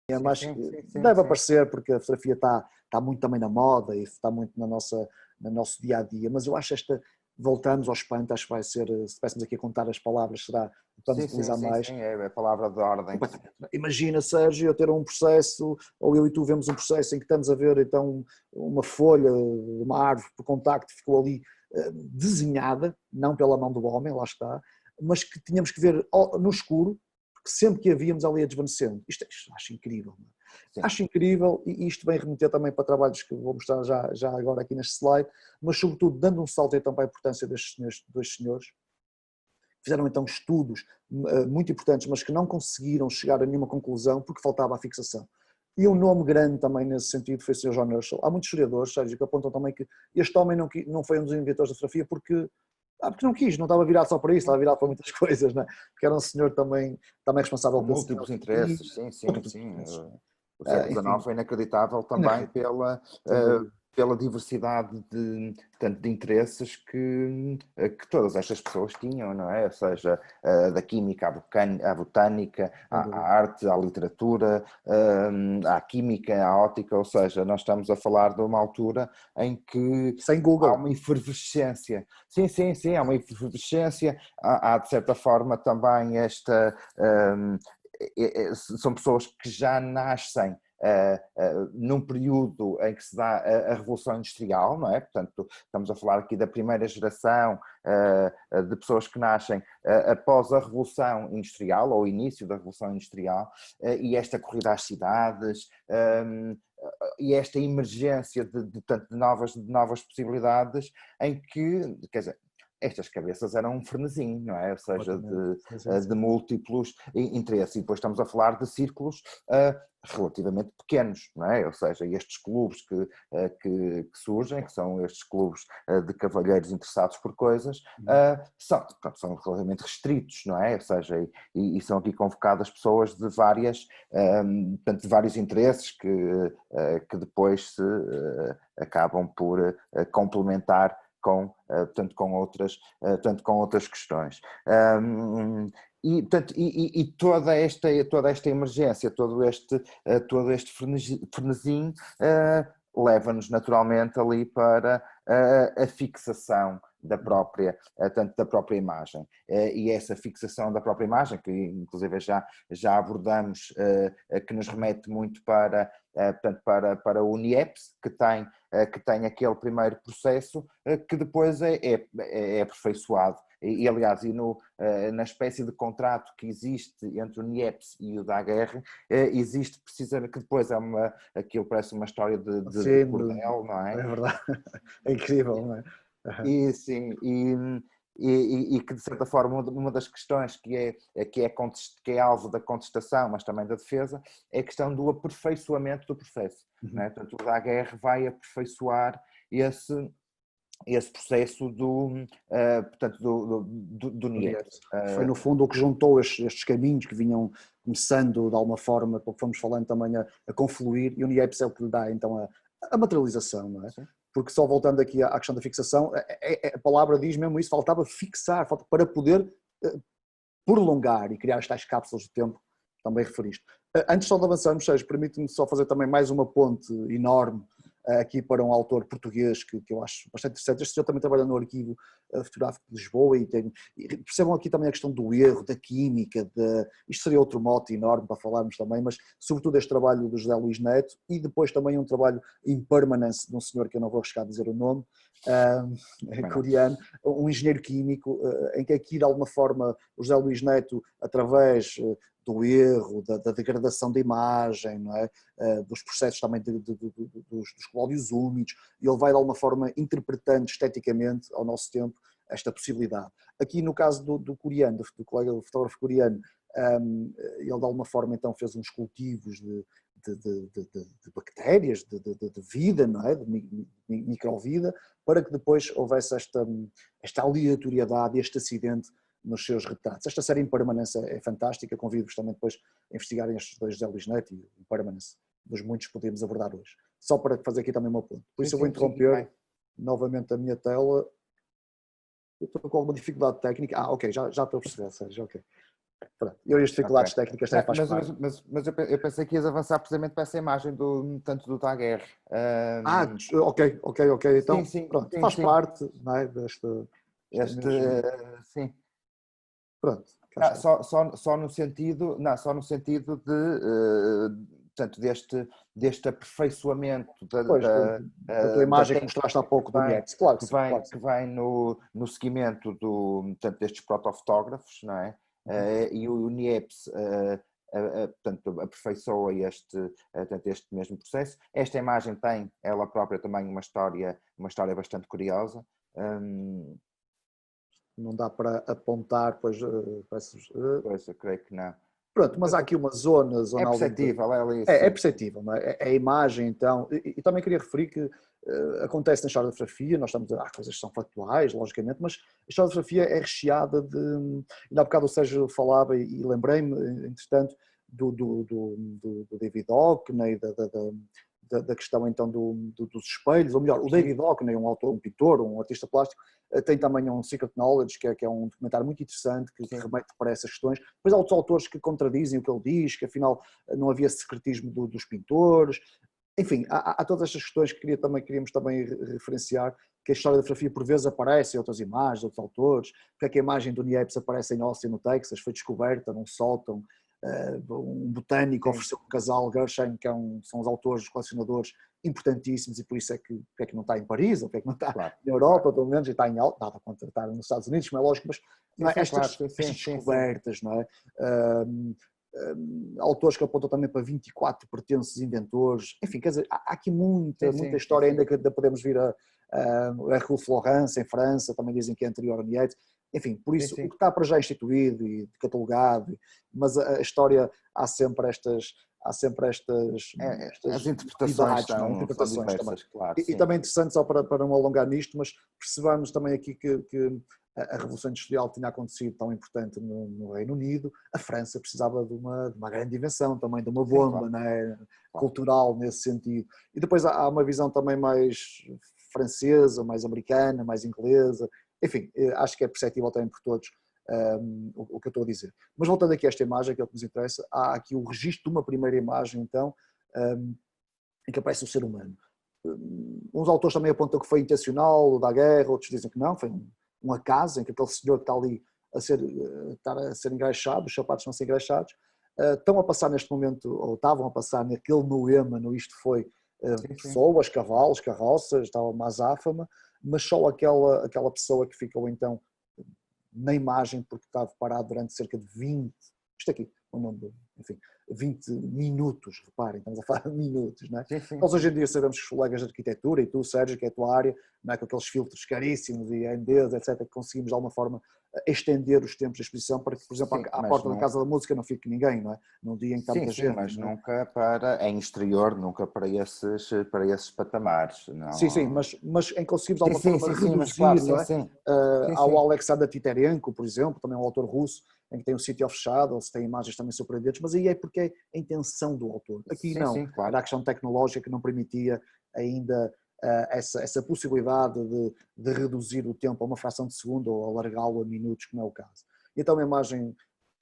Sim, mas sim, sim, sim, deve sim. aparecer porque a fotografia está muito também na moda e está muito no nosso dia a dia, mas eu acho voltamos ao espanto, acho que vai ser, se estivéssemos aqui a contar as palavras, será, vamos Sim, sim, utilizar sim, mais. sim, é a palavra de ordem. Completamente. Imagina, Sérgio, eu ter um processo, ou eu e tu vemos um processo em que estamos a ver então uma folha, uma árvore por contacto ficou ali desenhada, não pela mão do homem, lá está, mas que tínhamos que ver no escuro, porque sempre que a víamos ela ia desvanecendo. Isto acho incrível. Não é? Sim. Acho incrível, e isto vem remeter também para trabalhos que vou mostrar já agora aqui neste slide, mas sobretudo dando um salto então para a importância destes dois senhores, fizeram então estudos muito importantes, mas que não conseguiram chegar a nenhuma conclusão porque faltava a fixação. E um nome grande também nesse sentido foi o Sr. John Herschel. Há muitos historiadores, Sérgio, que apontam também que este homem não foi um dos inventores da fotografia porque não quis, não estava virado só para isso, estava virado para muitas coisas, né? Porque era um senhor também responsável Com pelo múltiplos cinema, interesses, sim, sim, múltiplos sim. interesses. O século XIX Enfim, foi inacreditável também inacreditável, sem dúvida. pela diversidade tanto de interesses que todas estas pessoas tinham, não é? Ou seja, da química à botânica, Sem à dúvida. arte, à literatura, à química, à ótica, ou seja, nós estamos a falar de uma altura em que Sem há Google. uma efervescência. Sim, sim, sim, há uma efervescência, há de certa forma também são pessoas que já nascem num período em que se dá a Revolução Industrial, não é? Portanto, estamos a falar aqui da primeira geração de pessoas que nascem após a Revolução Industrial, ou o início da Revolução Industrial, e esta corrida às cidades, e esta emergência de novas possibilidades em que, quer dizer, estas cabeças eram um frenesim, não é? Ou seja, Completamente. Sim, sim, de sim. múltiplos interesses. E depois estamos a falar de círculos relativamente pequenos, não é? Ou seja, estes clubes que surgem, que são estes clubes de cavalheiros interessados por coisas, são relativamente restritos, não é? Ou seja, e são aqui convocadas pessoas de portanto, de vários interesses que depois se acabam por complementar portanto, portanto, com outras questões. Portanto, toda esta emergência, todo este frenesim leva-nos naturalmente ali para a fixação tanto da própria imagem. E essa fixação da própria imagem, que inclusive já abordamos, que nos remete muito portanto, para o NIEPS, que tem aquele primeiro processo que depois é aperfeiçoado. Aliás, na espécie de contrato que existe entre o NIEPS e o DAGR, existe precisamente que depois aquilo parece uma história de Sim, cordel, não é é? verdade. É incrível, não é? E sim, e que de certa forma uma das questões que é alvo da contestação, mas também da defesa, é a questão do aperfeiçoamento do processo. Não Uhum. é? Portanto, o DAGR vai aperfeiçoar esse processo portanto, do NIEPS. Aliás, foi no fundo o que juntou estes caminhos que vinham começando de alguma forma, porque fomos falando também a confluir, e o NIEPS é o que lhe dá então a materialização, não é? Sim. Porque só voltando aqui à questão da fixação, a palavra diz mesmo isso, faltava fixar, para poder prolongar e criar as tais cápsulas de tempo, também referiste. Antes só de avançarmos, Sérgio, permite-me só fazer também mais uma ponte enorme aqui para um autor português que eu acho bastante interessante. Este senhor também trabalha no Arquivo Fotográfico de Lisboa e percebam aqui também a questão do erro, da química, isto seria outro mote enorme para falarmos também, mas sobretudo este trabalho do José Luís Neto e depois também um trabalho em permanence de um senhor que eu não vou arriscar a dizer o nome, coreano, um engenheiro químico, em que aqui de alguma forma o José Luís Neto, através do erro, da degradação da imagem, não é? Dos processos também dos óleos úmidos, e ele vai de alguma forma interpretando esteticamente ao nosso tempo esta possibilidade. Aqui no caso do coreano, do colega do fotógrafo coreano, ele de alguma forma então fez uns cultivos de bactérias, de vida, não é? De microvida, para que depois houvesse esta aleatoriedade, este acidente nos seus retratos. Esta série Impermanence é fantástica, convido-vos também depois a investigarem estes dois, José Luís Neto e Impermanence, dos muitos que podemos abordar hoje. Só para fazer aqui também uma ponto. Por Sim, isso eu vou sim, sim, e interromper bem. novamente a minha tela. Eu estou com alguma dificuldade técnica. Ok, já estou a perceber, Sérgio, ok. Pronto. Eu as dificuldades Ok. técnicas também faz parte. Mas eu pensei que ias avançar precisamente para essa imagem tanto do Daguerre. Ok. Sim, Então, sim, pronto, sim, faz sim. parte, não é, desta Este, mesmo. sim. Pronto, cá Não, está. só no sentido, não, só no sentido portanto, deste aperfeiçoamento Pois, da tua da imagem que técnica mostraste há pouco do vem, Nietzsche. Claro que sim, claro que que sim. vem no seguimento portanto, destes protofotógrafos, não é? Uhum. E o Niepce portanto, aperfeiçoa portanto, este mesmo processo. Esta imagem tem, ela própria, também uma história bastante curiosa. Não dá para apontar, pois, Pois, eu creio que não. pronto, mas há aqui uma zona É ali de. perceptível, é ali, É sim. perceptível, não é? É a imagem, então. E também queria referir que acontece na história da fotografia, nós estamos há coisas que são factuais, logicamente, mas a história da fotografia é recheada de. Ainda há bocado o Sérgio falava e lembrei-me, entretanto, do David Hockney, da questão então dos espelhos, ou melhor, o Sim, David Hockney, um autor, um pintor, um artista plástico, tem também um Secret Knowledge, que é um documentário muito interessante, que sim. remete para essas questões. Depois há outros autores que contradizem o que ele diz, que afinal não havia secretismo dos pintores. Enfim, há todas estas questões que queríamos também referenciar, que a história da fotografia por vezes aparece em outras imagens, outros autores, porque é que a imagem do Niepce aparece em Austin, no Texas, foi descoberta num sótão, um botânico Sim, ofereceu um casal, Gershon, que são os autores, os colecionadores importantíssimos, e por isso é que não está em Paris, ou porque é que não está claro, na Europa, claro. pelo menos, e está em alta, nada contra estar nos Estados Unidos, como é lógico, mas Sim, não é? sim, claro, sim, sim, Estas sim, sim. descobertas, não é? Autores que apontam também para 24 pertences inventores, enfim, quer dizer, há aqui Sim, muita sim, sim, história sim. ainda que ainda podemos vir a Hercule Florence em França, também dizem que é anterior a Nietzsche, enfim, por Sim, isso o sim. que está para já instituído e catalogado, mas a história há sempre As estas interpretações novidades, não é? são Interpretações também. diversas, claro, E sim. também interessante, só para não alongar nisto, mas percebamos também aqui que a Revolução Industrial tinha acontecido tão importante no Reino Unido, a França precisava de uma grande invenção, também de uma Sim, claro, bomba, né, claro. cultural nesse sentido. E depois há uma visão também mais francesa, mais americana, mais inglesa, enfim, acho que é perceptível também por todos o que eu estou a dizer. Mas voltando aqui a esta imagem, que é o que nos interessa, há aqui o registro de uma primeira imagem, então, em que aparece o ser humano. Uns autores também apontam que foi intencional, da guerra, outros dizem que não, foi um acaso, em que aquele senhor que está ali estar a ser engraxado, os sapatos estão a ser engraxados, estão a passar neste momento, ou estavam a passar naquele Noema, no isto foi, Sim, sim. pessoas, cavalos, carroças, estava uma azáfama, mas só aquela pessoa que ficou então na imagem, porque estava parado durante cerca de 20, isto aqui, o nome do, enfim, 20 minutos, reparem, estamos a falar de minutos, não é? Sim, sim, Nós hoje sim. em dia sabemos que os colegas de arquitetura, e tu, Sérgio, que é a tua área, não é, com aqueles filtros caríssimos e AMDs, etc., que conseguimos de alguma forma estender os tempos de exposição para que, por exemplo, Sim, à mas porta da não. Casa da Música não fique ninguém, não é? Num dia em que está Sim, muita sim, gente, mas não é? nunca em exterior, nunca para esses patamares. Sim, Não. mas em conseguirmos de Sim, alguma sim, forma sim, sim, mas claro, reduzir, não sim, é? sim. Sim, Há o sim. Alexander Titerenko, por exemplo, também um autor russo, em que tem o sítio fechado, ou se tem imagens também surpreendentes, mas aí é porque é a intenção do autor. Aqui Sim, não, sim, claro. era a questão tecnológica que não permitia ainda essa possibilidade de reduzir o tempo a uma fração de segundo ou alargá-lo a minutos, como é o caso. E então uma imagem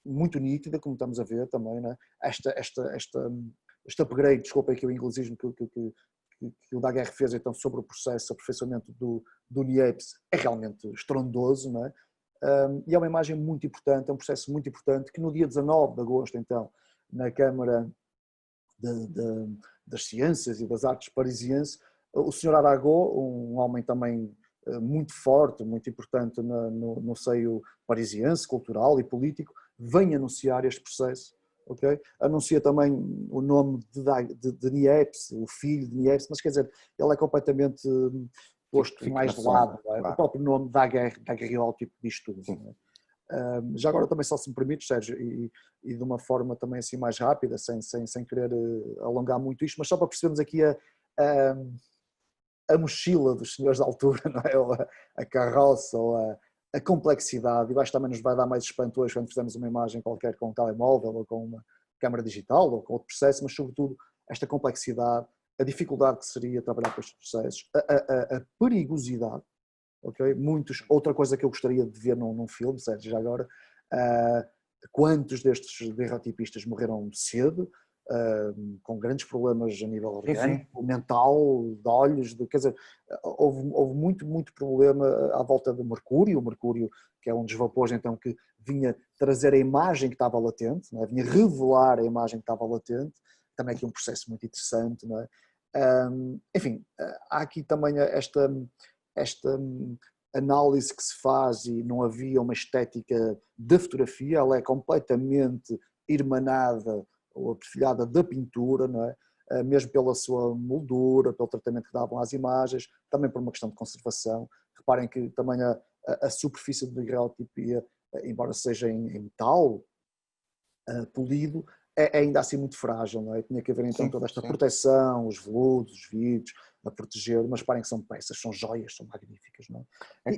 muito nítida, como estamos a ver também, né? Este upgrade, desculpa aqui o inglesismo que o Daguerre fez então sobre o processo de aperfeiçoamento do Niepce é realmente estrondoso, não é? E é uma imagem muito importante, é um processo muito importante que no dia 19 de agosto, então, na Câmara das Ciências e das Artes Parisiense, o Sr. Arago, um homem também muito forte, muito importante no seio parisiense, cultural e político, vem anunciar este processo. Okay? Anuncia também o nome de Niepce, o filho de Niepce, mas quer dizer, ele é completamente posto Fica na mais de sombra, lado. Não é? O claro. próprio nome Daguerreotipo diz tudo. Sim. Não é? Já agora também, só se me permite, Sérgio, e de uma forma também assim mais rápida, sem querer alongar muito isto, mas só para percebermos aqui a mochila dos senhores da altura, não é? Ou a carroça, ou a complexidade, e também nos vai dar mais espanto hoje quando fizemos uma imagem qualquer com um telemóvel, ou com uma câmara digital, ou com outro processo, mas sobretudo esta complexidade, a dificuldade que seria trabalhar com estes processos, a perigosidade. Okay? Outra coisa que eu gostaria de ver num filme, Sérgio, já agora, quantos destes daguerreotipistas morreram cedo, com grandes problemas a nível orgânico, mental, de olhos, quer dizer, houve muito problema à volta do mercúrio, o mercúrio que é um dos vapores então que vinha trazer a imagem que estava latente, não é? Vinha revelar a imagem que estava latente, também aqui um processo muito interessante, não é? Enfim, há aqui também esta análise que se faz e não havia uma estética da fotografia, ela é completamente irmanada ou perfilhada da pintura, não é? Mesmo pela sua moldura, pelo tratamento que davam às imagens, também por uma questão de conservação. Reparem que também a superfície de daguerreotipia, embora seja em metal, polido, é ainda assim muito frágil, não é? Tinha que haver então toda esta proteção, os veludos, os vidros, a proteger, mas reparem que são peças, são joias, são magníficas, não é?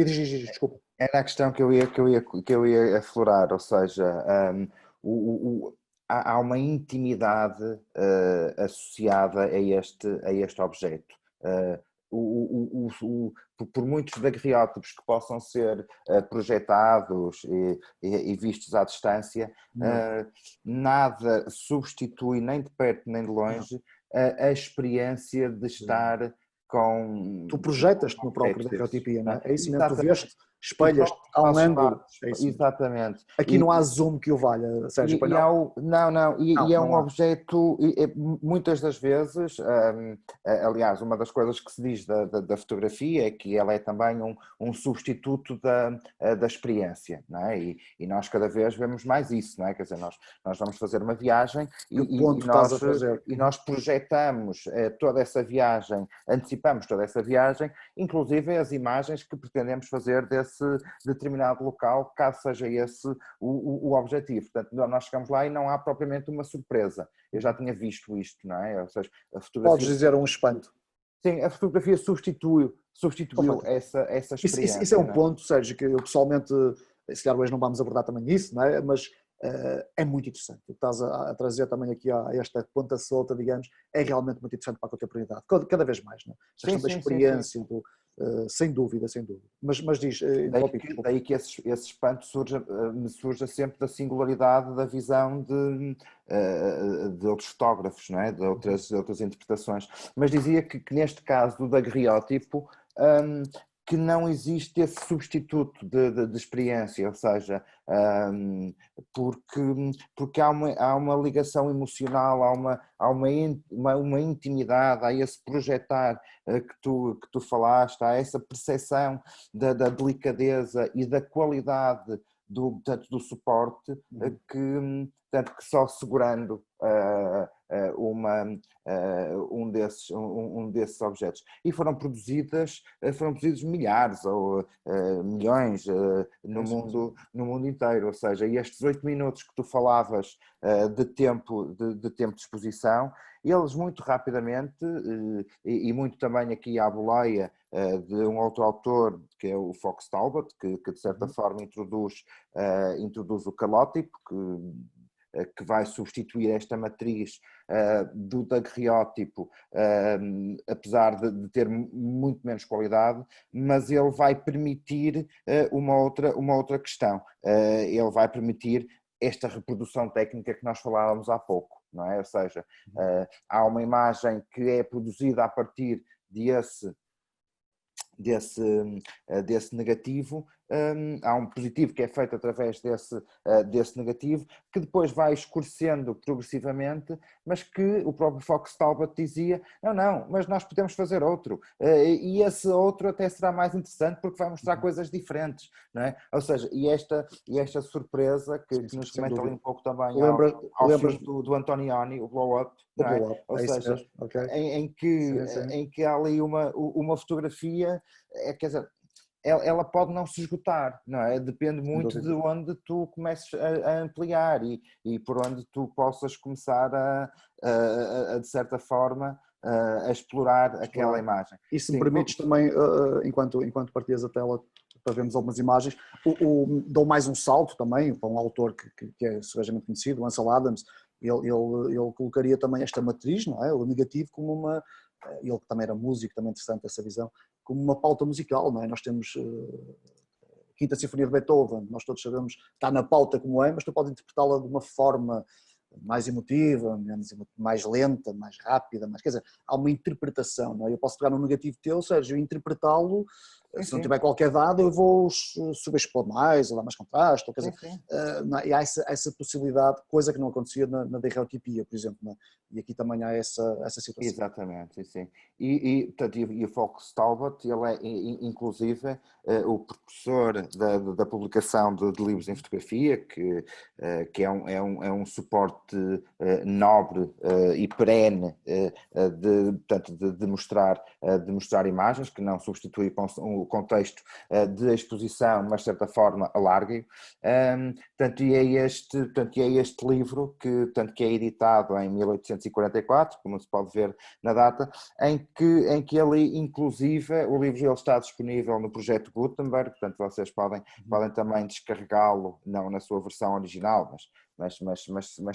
Desculpa. Era a questão que eu ia aflorar, ou seja, há uma intimidade associada a este objeto. Por muitos daguerreótipos que possam ser projetados e vistos à distância, nada substitui nem de perto nem de longe a experiência de estar com... Tu projetas-te no próprio daguerreotipia, não é? É isso mesmo, tu vês, espelhas, há um ângulo. É isso exatamente. Aqui não há zoom que o valha, Sérgio. E é um objeto, muitas das vezes, aliás, uma das coisas que se diz da fotografia é que ela é também um substituto da experiência, não é? E nós cada vez vemos mais isso, não é? Quer dizer, nós vamos fazer uma viagem e nós projetamos toda essa viagem, antecipamos toda essa viagem, inclusive as imagens que pretendemos fazer desse determinado local, caso seja esse o objetivo. Portanto, nós chegamos lá e não há propriamente uma surpresa. Eu já tinha visto isto, não é? Ou seja, a fotografia... Podes dizer um espanto. Sim, a fotografia substituiu essa experiência. Isso é um ponto, Sérgio, que eu pessoalmente, se calhar hoje não vamos abordar também isso, não é? Mas é muito interessante. O que estás a trazer também aqui a esta ponta solta, digamos, é realmente muito interessante para a contemporaneidade, cada vez mais, não é? A questão da experiência, sem dúvida. Mas diz, daí que esse espanto me surge sempre da singularidade da visão de outros fotógrafos, não é? De outras interpretações. Mas dizia que neste caso do daguerreótipo, que não existe esse substituto de experiência, ou seja, porque há uma ligação emocional, há uma intimidade, há esse projetar que tu falaste, há essa percepção da delicadeza e da qualidade do suporte que só segurando um desses objetos. E foram produzidos milhares ou milhões no mundo inteiro, ou seja, e estes 8 minutos que tu falavas de tempo de exposição, eles muito rapidamente, e muito também aqui à boleia de um outro autor, que é o Fox Talbot, que de certa forma introduz o calótipo, que vai substituir esta matriz do daguerreótipo, apesar de ter muito menos qualidade, mas ele vai permitir uma outra questão. Ele vai permitir esta reprodução técnica que nós falávamos há pouco, não é? Ou seja, há uma imagem que é produzida a partir desse negativo, há um positivo que é feito através desse negativo, que depois vai escurecendo progressivamente, mas que o próprio Fox Talbot dizia, não, mas nós podemos fazer outro, e esse outro até será mais interessante porque vai mostrar coisas diferentes, não é? Ou seja, e esta surpresa que nos comenta ali um pouco também ao filme do Antonioni, o Blow Up, não é? Ou seja, em que há ali uma fotografia, quer dizer, ela pode não se esgotar, não é? Depende muito de onde tu comeces a ampliar e por onde tu possas começar de certa forma, a explorar aquela imagem. E se me permites também, enquanto partilhas a tela, para vermos algumas imagens, dou mais um salto também para um autor que é seguramente conhecido, o Ansel Adams. Ele colocaria também esta matriz, não é? O negativo como uma... Ele que também era músico, também interessante essa visão, como uma pauta musical, não é? Nós temos Quinta Sinfonia de Beethoven, nós todos sabemos, está na pauta como é, mas tu podes interpretá-la de uma forma mais emotiva, mais lenta, mais rápida, quer dizer, há uma interpretação, não é? Eu posso pegar no negativo teu, Sérgio, e interpretá-lo, se não tiver qualquer dado, eu vou subexpor mais, ou dar mais contraste, quer dizer, e há essa possibilidade, coisa que não acontecia na daguerreotipia, por exemplo, não é? E aqui também há essa situação. Exatamente, sim. E o Fox Talbot, ele é inclusive o precursor da publicação de livros em fotografia, que é um suporte nobre e perene de mostrar imagens, que não substitui o contexto de exposição, mas de certa forma alarga-o. E é este livro que é editado em 1844, como se pode ver na data, em que ele, inclusive, o livro ele está disponível no projeto Gutenberg, portanto vocês podem também descarregá-lo, não na sua versão original, mas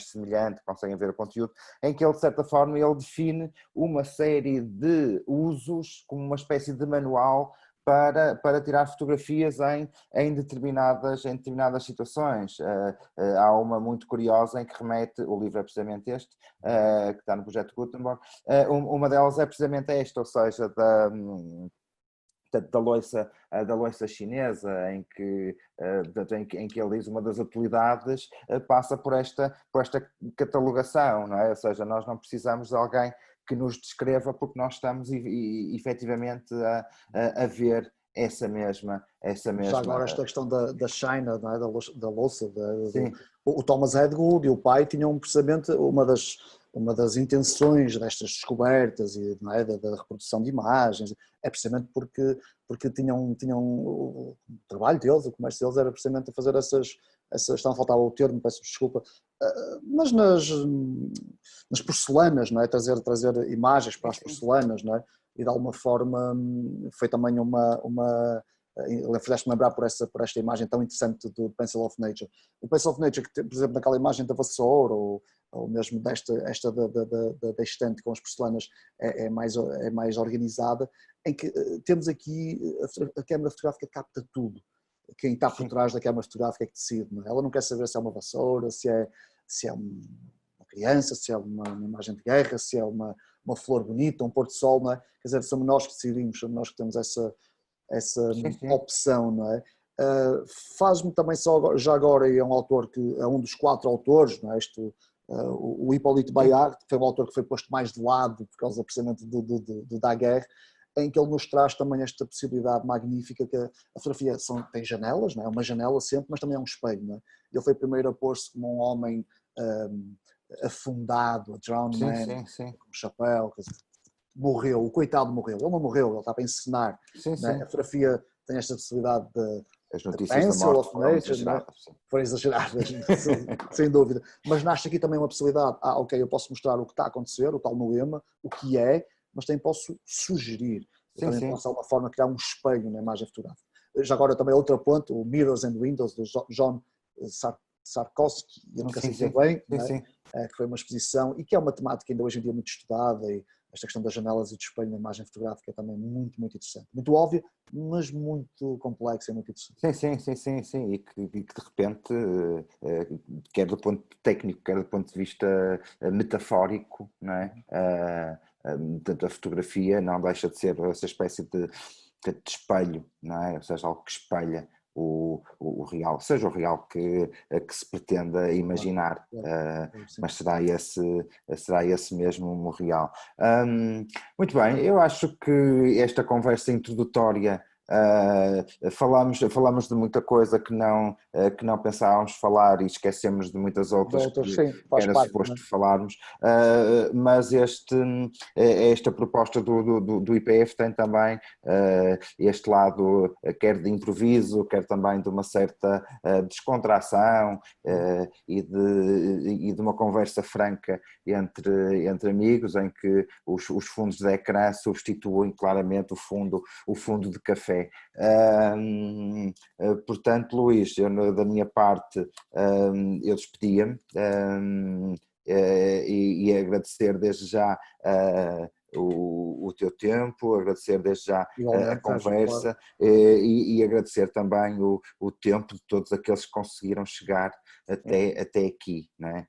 semelhante, conseguem ver o conteúdo, em que ele, de certa forma, ele define uma série de usos como uma espécie de manual para tirar fotografias em determinadas situações. Há uma muito curiosa em que remete, o livro é precisamente este, que está no projeto Gutenberg, uma delas é precisamente esta, ou seja, da loiça chinesa, em que ele diz uma das utilidades passa por esta catalogação, não é? Ou seja, nós não precisamos de alguém que nos descreva, porque nós estamos efetivamente a ver essa mesma. Já agora esta questão da China, não é? da louça, Sim. O Thomas Edgood e o pai tinham precisamente uma das intenções destas descobertas e, não é? da reprodução de imagens, é precisamente porque tinham o trabalho deles, o comércio deles era precisamente a fazer essas estão a faltar o termo, peço desculpa, mas nas porcelanas, não é? Trazer imagens para as porcelanas, não é? E de alguma forma foi também fizeste-me lembrar por esta imagem tão interessante do Pencil of Nature. O Pencil of Nature, que, por exemplo, naquela imagem da vassoura, ou mesmo esta da estante com as porcelanas é mais organizada, em que temos aqui a câmara fotográfica capta tudo. Quem está por trás da câmara fotográfica é que decide. Não é? Ela não quer saber se é uma vassoura, se é uma criança, se é uma imagem de guerra, se é uma flor bonita, um pôr do sol, não é? Quer dizer, somos nós que decidimos, somos nós que temos essa opção, não é? Faz-me também já agora, é um autor que é um dos 4 autores, não é? O Hippolyte Bayard, que foi um autor que foi posto mais de lado por causa precisamente do Daguerre, em que ele nos traz também esta possibilidade magnífica que a fotografia tem janelas, não é? Uma janela sempre, mas também é um espelho, não é? Ele foi primeiro a pôr-se como um homem afundado, a drowned man, com um chapéu, morreu, o coitado morreu, ele não morreu, ele está para encenar. Né? A fotografia tem esta possibilidade de as notícias da morte foram exageradas, sem dúvida, mas nasce aqui também uma possibilidade, ok, eu posso mostrar o que está a acontecer, o tal noema, o que é, mas também posso sugerir, posso de alguma forma criar um espelho na imagem fotográfica. Já agora também outro ponto, o Mirrors and Windows, do John Sarkowski, eu nunca sei dizer bem, que foi uma exposição e que é uma temática ainda hoje em dia muito estudada, e esta questão das janelas e do espelho na imagem fotográfica é também muito, muito interessante. Muito óbvia, mas muito complexa e muito interessante. Sim. E que de repente, quer do ponto técnico, quer do ponto de vista metafórico, não é? A fotografia não deixa de ser essa espécie de espelho, não é? Ou seja, algo que espelha o real, seja o real que se pretenda imaginar, mas será esse mesmo o real. Muito bem, eu acho que esta conversa introdutória falamos de muita coisa que não pensávamos falar e esquecemos de muitas outras que era suposto falarmos, mas esta proposta do IPF tem também este lado, quer de improviso, quer também de uma certa descontração e de uma conversa franca entre amigos, em que os fundos de ecrã substituem claramente o fundo de café. Portanto, Luís, da minha parte eu despedia-me e agradecer desde já o o teu tempo, agradecer desde já a conversa e agradecer também o tempo de todos aqueles que conseguiram chegar até aqui, não é?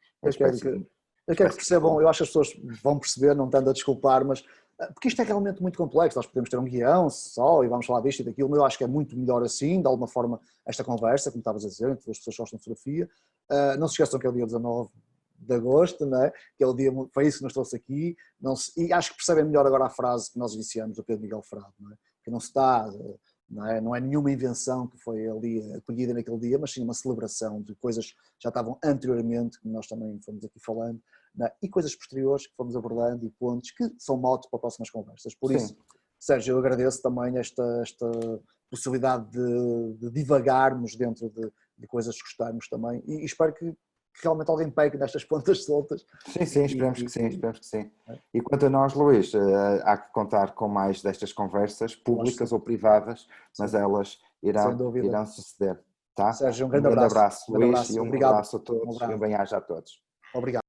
Eu quero que percebam, eu acho que as pessoas vão perceber, não estando a desculpar, mas porque isto é realmente muito complexo, nós podemos ter um guião só e vamos falar disto e daquilo, mas eu acho que é muito melhor assim, de alguma forma, esta conversa, como estavas a dizer, entre as pessoas que gostam de fotografia. Não se esqueçam que é o dia 19 de agosto, não é? Que é o dia, foi isso que nos trouxe aqui, e acho que percebem melhor agora a frase que nós iniciamos do Pedro Miguel Frade, não é? Que não se está, não é nenhuma invenção que foi ali acolhida naquele dia, mas sim uma celebração de coisas que já estavam anteriormente, que nós também fomos aqui falando, e coisas posteriores que fomos abordando e pontos que são mote para próximas conversas. Por isso, Sérgio, eu agradeço também esta possibilidade de divagarmos dentro de coisas que gostarmos também e espero que realmente alguém pegue nestas pontas soltas. Sim, esperamos que sim. E quanto a nós, Luís, há que contar com mais destas conversas, públicas ou privadas, mas elas irão suceder. Tá? Sérgio, um grande abraço, Luís, e um abraço a todos e um bem-aja a todos. Obrigado.